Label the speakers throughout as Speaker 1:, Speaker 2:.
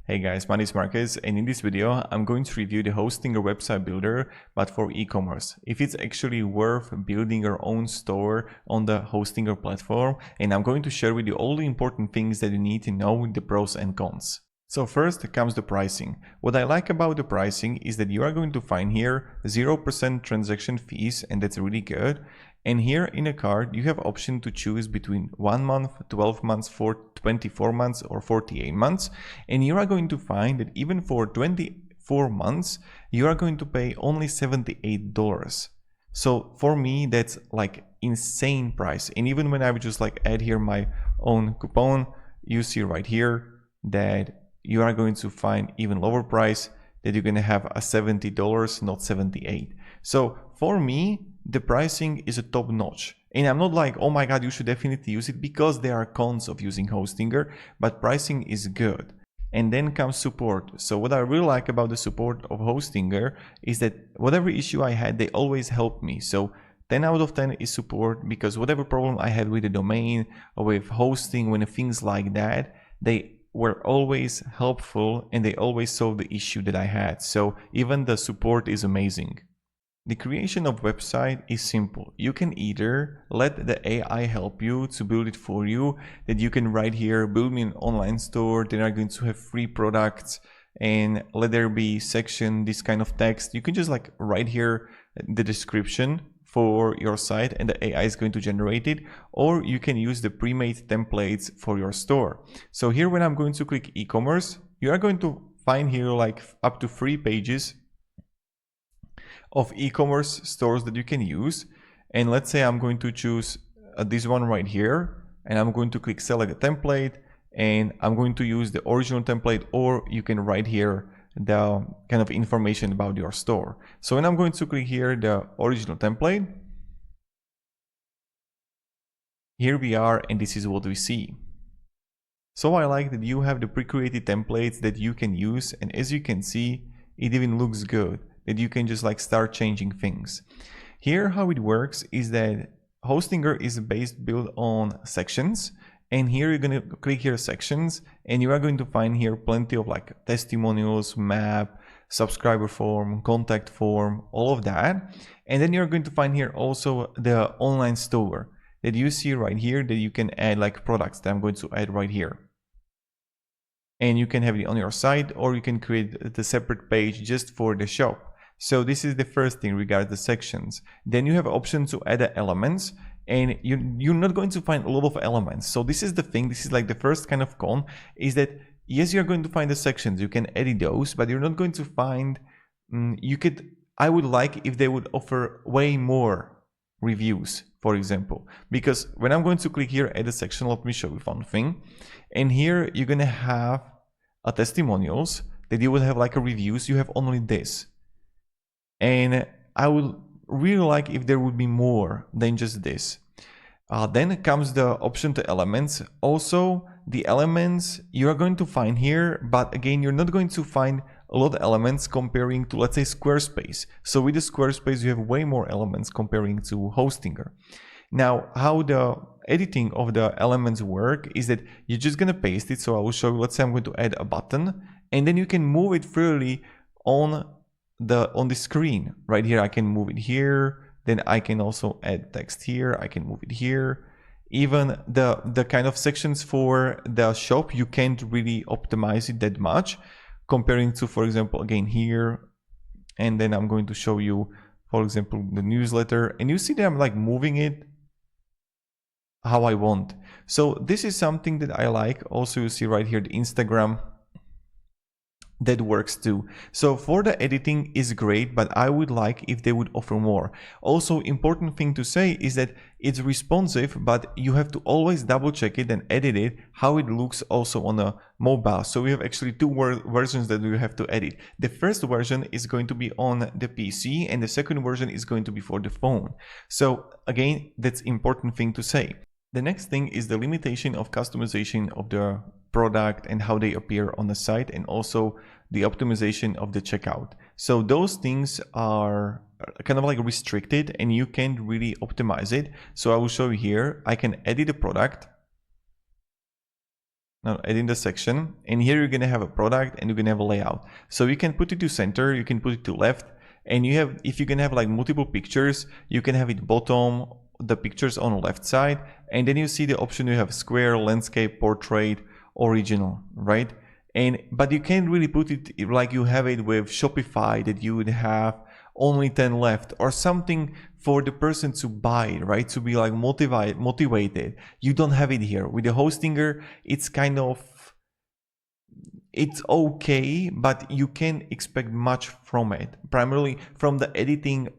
Speaker 1: Hey guys, my name is Marcus, and in this video I'm going to review the Hostinger website builder but for e-commerce. If it's actually worth building your own store on the Hostinger platform, and I'm going to share with you all the important things that you need to know, the pros and cons. So first comes the pricing. What I like about the pricing is that you are going to find here 0% transaction fees, and that's really good. And here in a card, you have option to choose between 1 month, 12 months, 24 months, or 48 months. And you are going to find that even for 24 months, you are going to pay only $78. So for me, that's like insane price. And even when I would just like add here my own coupon, you see right here that you are going to find even lower price, that you're going to have a $70, not 78. So for me, the pricing is a top notch. And I'm not like, oh my God, you should definitely use it, because there are cons of using Hostinger, but pricing is good. And then comes support. So what I really like about the support of Hostinger is that whatever issue I had, they always help me. So 10 out of 10 is support, because whatever problem I had with the domain or with hosting, when things like that, they were always helpful and they always solved the issue that I had. So even the support is amazing. The creation of website is simple. You can either let the AI help you to build it for you, that you can write here, build me an online store, then are going to have free products, and let there be section, this kind of text. You can just like write here the description for your site and the AI is going to generate it, or you can use the pre-made templates for your store. So here when I'm going to click e-commerce, you are going to find here like up to 3 pages of e-commerce stores that you can use. And let's say I'm going to choose this one right here, and I'm going to click select a template, and I'm going to use the original template, or you can write here the kind of information about your store. So when I'm going to click here the original template, here we are, and this is what we see. So I like that you have the pre-created templates that you can use, and as you can see, it even looks good, that you can just like start changing things. Here how it works is that Hostinger is built on sections, and here you're going to click here sections, and you are going to find here plenty of like testimonials, map, subscriber form, contact form, all of that. And then you're going to find here also the online store that you see right here, that you can add like products that I'm going to add right here. And you can have it on your site, or you can create the separate page just for the shop. So this is the first thing regarding the sections. Then you have option to add elements, and you're not going to find a lot of elements. So this is the thing, this is like the first kind of con, is that yes, you're going to find the sections, you can edit those, but you're not going to find, I would like if they would offer way more reviews, for example, because when I'm going to click here add a section, let me show you one thing. And here you're going to have a testimonials, that you will have like a reviews, you have only this. And I would really like if there would be more than just this. Then comes the option to elements. Also, the elements you are going to find here, but again, you're not going to find a lot of elements comparing to, let's say, Squarespace. So with the Squarespace, you have way more elements comparing to Hostinger. Now, how the editing of the elements work is that you're just going to paste it. So I will show you, let's say I'm going to add a button, and then you can move it freely on the screen. Right here, I can move it here. Then I can also add text here. I can move it here. Even the kind of sections for the shop, you can't really optimize it that much comparing to, for example, again here. And then I'm going to show you, for example, the newsletter, and you see that I'm like moving it how I want. So this is something that I like. Also, you see right here the Instagram, that works too. So for the editing is great, but I would like if they would offer more. Also, important thing to say is that it's responsive, but you have to always double check it and edit it how it looks also on a mobile. So we have actually 2 versions that you have to edit. The first version is going to be on the PC, and the second version is going to be for the phone. So again, that's important thing to say. The next thing is the limitation of customization of the product and how they appear on the site, and also the optimization of the checkout. So those things are kind of like restricted and you can't really optimize it. So I will show you here, I can edit the product Now adding the section, and here you're gonna have a product and you're gonna have a layout. So you can put it to center, you can put it to left, and you have, if you can have like multiple pictures, you can have it bottom, the pictures on the left side, and then you see the option, you have square, landscape, portrait, original, right? And but you can't really put it like you have it with Shopify, that you would have only 10 left or something for the person to buy it, right? To be like motivated. You don't have it here. With the Hostinger, it's kind of, it's okay, but you can't expect much from it. Primarily from the editing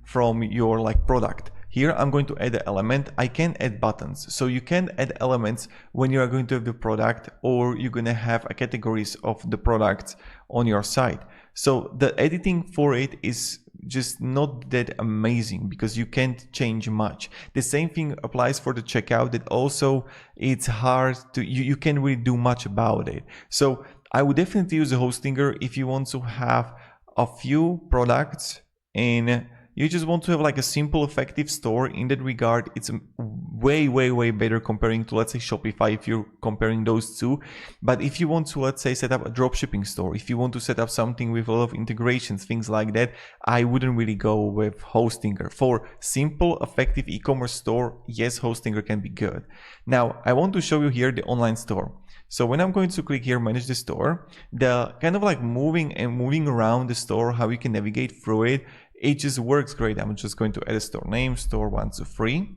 Speaker 1: from your like product. Here I'm going to add an element. I can add buttons. So you can add elements when you are going to have the product, or you're going to have a categories of the products on your site. So the editing for it is just not that amazing because you can't change much. The same thing applies for the checkout, that also it's hard to, you can't really do much about it. So I would definitely use a Hostinger if you want to have a few products and you just want to have like a simple, effective store. In that regard, it's way better comparing to, let's say, Shopify, if you're comparing those two. But if you want to, let's say, set up a dropshipping store, if you want to set up something with a lot of integrations, things like that, I wouldn't really go with Hostinger. For simple, effective e-commerce store, yes, Hostinger can be good. Now, I want to show you here the online store. So when I'm going to click here, manage the store, the kind of like moving around the store, how you can navigate through it, it just works great. I'm just going to add a store name, store 123,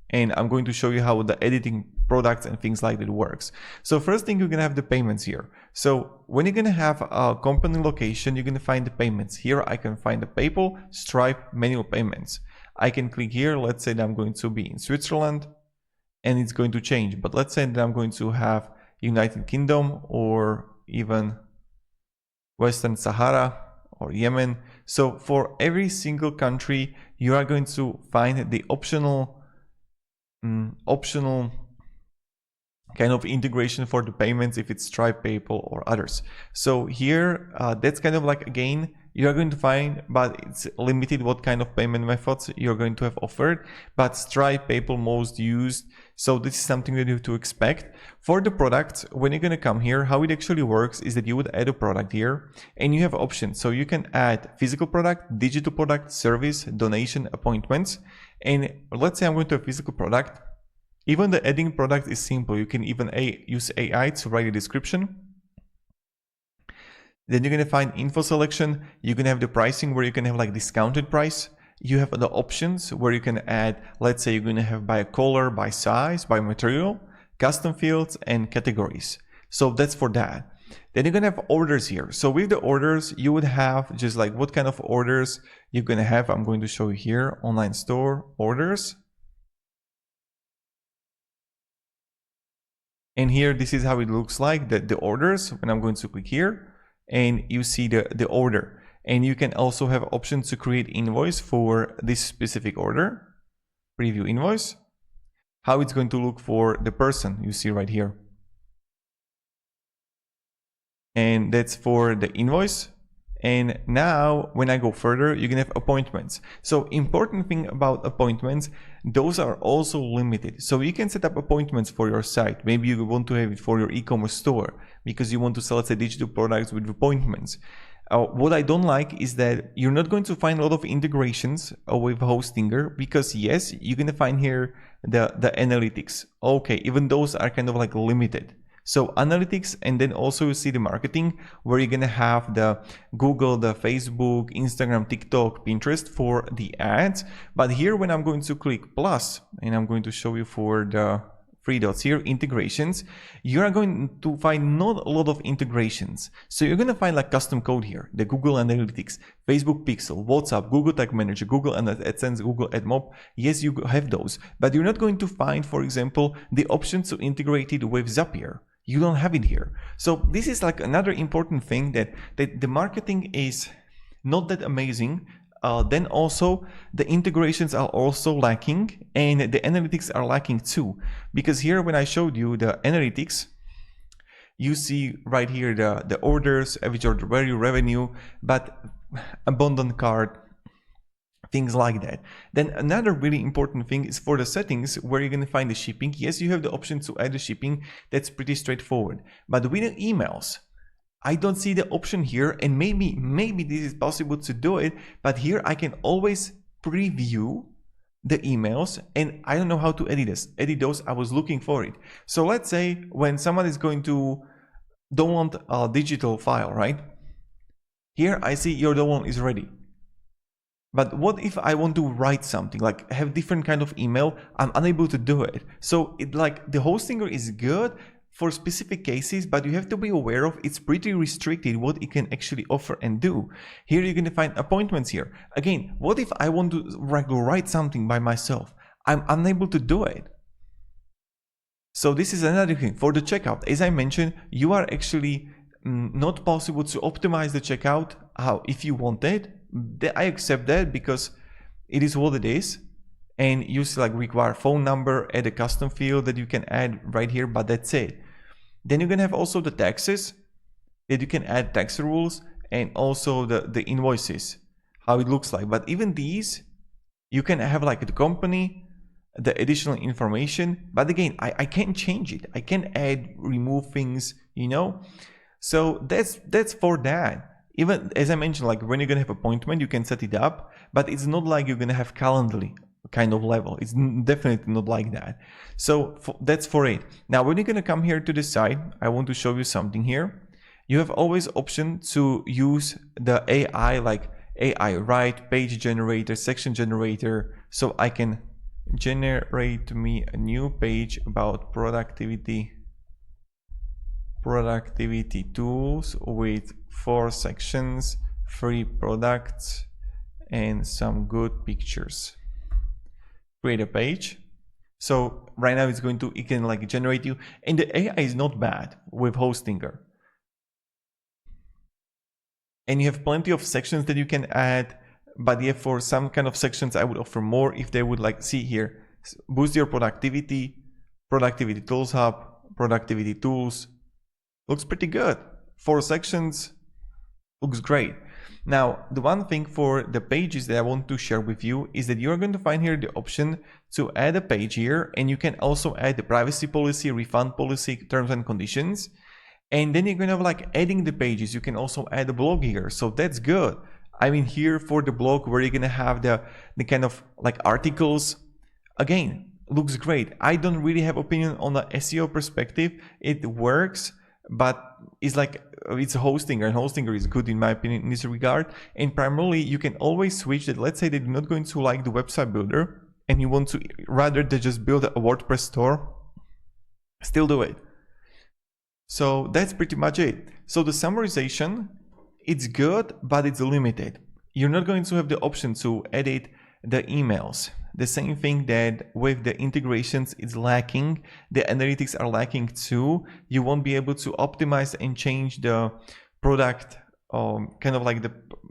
Speaker 1: and I'm going to show you how the editing products and things like that works. So first thing, you're gonna have the payments here. So when you're gonna have a company location, you're gonna find the payments. Here I can find the PayPal, Stripe, manual payments. I can click here. Let's say that I'm going to be in Switzerland, and it's going to change. But let's say that I'm going to have United Kingdom or even Western Sahara or Yemen. So for every single country, you are going to find the optional kind of integration for the payments, if it's Stripe, PayPal, or others. So here, that's kind of like, again, you are going to find, but it's limited what kind of payment methods you're going to have offered. But Stripe, PayPal, most used. So this is something that you have to expect. For the products, when you're going to come here, how it actually works is that you would add a product here and you have options. So you can add physical product, digital product, service, donation, appointments. And let's say I'm going to a physical product. Even the adding product is simple. You can even use AI to write a description. Then you're going to find info selection. You're going to have the pricing where you can have like discounted price. You have the options where you can add, let's say you're going to have by color, by size, by material, custom fields, and categories. So that's for that. Then you're going to have orders here. So with the orders, you would have just like what kind of orders you're going to have. I'm going to show you here, online store, orders. And here, this is how it looks like, the orders, when I'm going to click here, and you see the order. And you can also have options to create invoice for this specific order. Preview invoice. How it's going to look for the person, you see right here. And that's for the invoice. And now when I go further, you can have appointments. So important thing about appointments, those are also limited. So you can set up appointments for your site. Maybe you want to have it for your e-commerce store because you want to sell, let's say, digital products with appointments. What I don't like is that you're not going to find a lot of integrations with Hostinger because yes, you're going to find here the analytics. Okay, even those are kind of like limited. So analytics, and then also you see the marketing where you're going to have the Google, the Facebook, Instagram, TikTok, Pinterest for the ads. But here when I'm going to click plus, and I'm going to show you for the three dots here, integrations, you are going to find not a lot of integrations. So you're going to find like custom code here, the Google Analytics, Facebook Pixel, WhatsApp, Google Tag Manager, Google AdSense, Google AdMob. Yes, you have those, but you're not going to find, for example, the option to integrate it with Zapier. You don't have it here. So this is like another important thing, that the marketing is not that amazing. Then also the integrations are also lacking, and the analytics are lacking too. Because here when I showed you the analytics, you see right here the orders, average order value, revenue, but abandoned cart, things like that. Then another really important thing is for the settings where you're going to find the shipping. Yes, you have the option to add the shipping. That's pretty straightforward. But with the emails, I don't see the option here, and maybe this is possible to do it, but here I can always preview the emails, and I don't know how to edit those. I was looking for it. So let's say when someone is going to download a digital file, right? Here I see your download is ready. But what if I want to write something, like have different kind of email? I'm unable to do it. So the Hostinger is good for specific cases, but you have to be aware of it's pretty restricted what it can actually offer and do. Here you're going to find appointments here. Again, what if I want to write something by myself? I'm unable to do it. So this is another thing. For the checkout, as I mentioned, you are actually not possible to optimize the checkout if you want it. I accept that because it is what it is, and you require phone number, add a custom field that you can add right here, but that's it. Then you can have also the taxes that you can add tax rules, and also the invoices, how it looks like. But even these, you can have the company, the additional information, but again, I can't change it. I can add, remove things, so that's for that. Even as I mentioned, when you're gonna have appointment, you can set it up, but it's not like you're gonna have Calendly kind of level. It's definitely not like that. So that's for it. Now, when you're gonna come here to the side, I want to show you something here. You have always option to use the AI, like AI write, page generator, section generator. So I can generate me a new page about productivity tools with 4 sections, 3 products, and some good pictures. Create a page. So right now it can generate you, and the AI is not bad with Hostinger. And you have plenty of sections that you can add, but yeah, for some kind of sections I would offer more if they would see here, boost your productivity tools hub, productivity tools. Looks pretty good. 4 sections, looks great. Now, the one thing for the pages that I want to share with you is that you're going to find here the option to add a page here, and you can also add the privacy policy, refund policy, terms and conditions. And then you're going to have adding the pages. You can also add a blog here. So that's good. I mean, here for the blog where you're going to have the kind of articles, again, looks great. I don't really have opinion on the SEO perspective. It works, but it's it's Hostinger, and Hostinger is good in my opinion in this regard. And primarily you can always switch that. Let's say that you're not going to like the website builder and you want to rather than just build a WordPress store, still do it. So that's pretty much it. So the summarization, it's good, but it's limited. You're not going to have the option to edit the emails. The same thing that with the integrations, it's lacking. The analytics are lacking too. You won't be able to optimize and change the product, kind of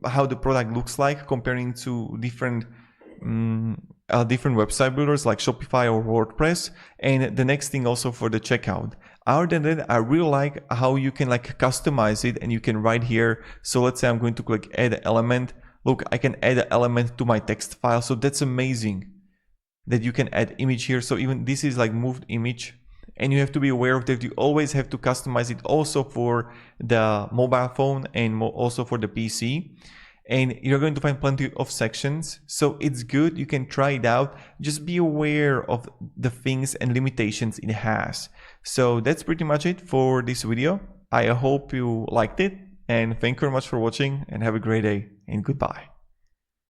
Speaker 1: how the product looks like comparing to different website builders like Shopify or WordPress. And the next thing also for the checkout. Other than that, I really like how you can customize it, and you can write here. So let's say I'm going to click add element. Look, I can add an element to my text file. So that's amazing that you can add image here. So even this is moved image, and you have to be aware of that you always have to customize it also for the mobile phone and also for the PC. And you're going to find plenty of sections. So it's good. You can try it out. Just be aware of the things and limitations it has. So that's pretty much it for this video. I hope you liked it, and thank you very much for watching, and have a great day, and goodbye.